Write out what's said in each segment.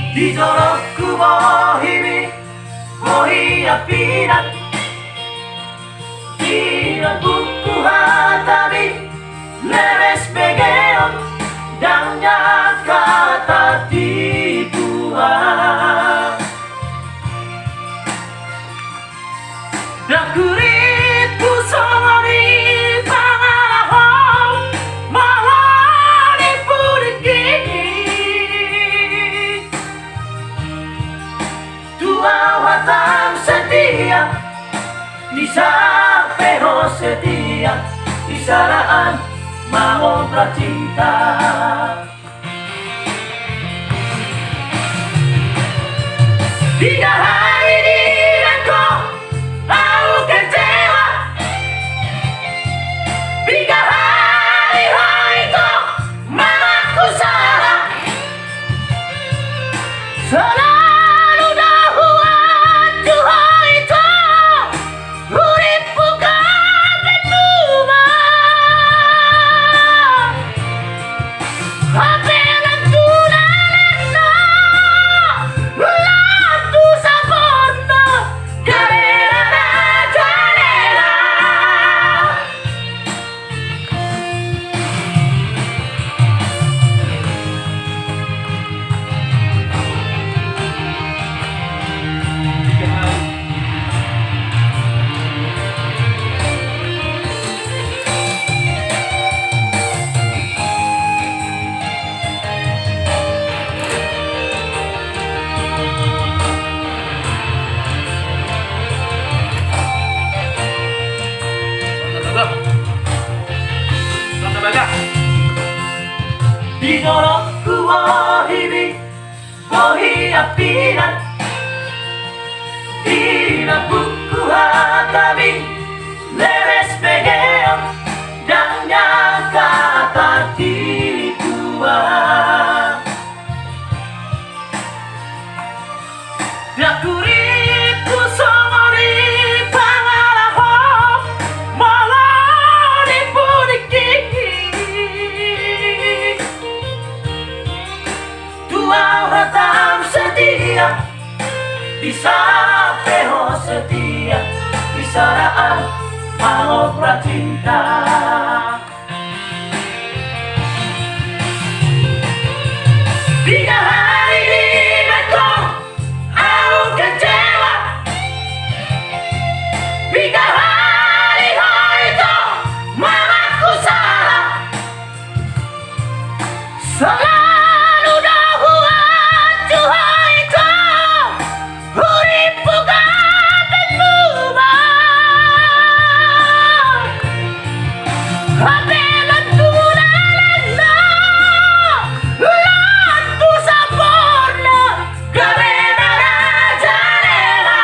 Di jorokku bohi apinan, di rambutku hatabi leres begeon dan kata tipuan. Dakuritku songoni pangalahong malani puriki tua watam setia di sapeho setia di saraan mau bercinta. Tiga hari di rangko aku kecewa, tiga hari itu mamaku salah. Selalu dahuan Tuhan itu uripku kabeh lumah. Apelan tunanana lantu sampurna galera galera. Di jorokku bohi apinan, di rambutku hatabi leres begeon dan kata tipuan. Dakuritku songoni pangalahong malani puriki tua hatam setia di sapeho setia di saraan mau bercinta. Tiga hari di Bangkok aku kecewa, tiga hari itu mamaku salah. Selalu dahuan Tuhan itu uripku kabeh lumah. Apelan tunanana lantu sampurna galera galera.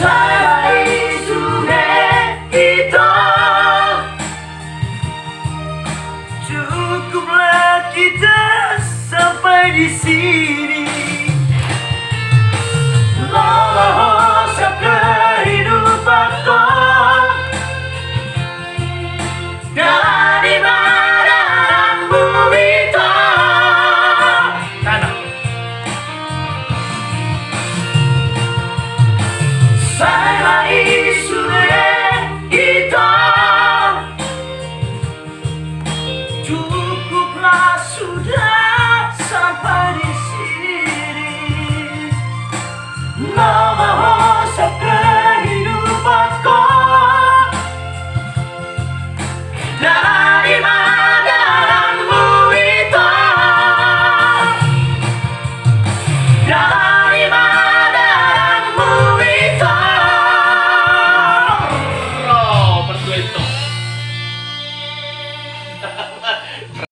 Saya sudah itu cukuplah kita sampai di sini. Lama kehidupanku dari mana lampu itu. Saya sudah itu cukuplah sudah sampai di sini.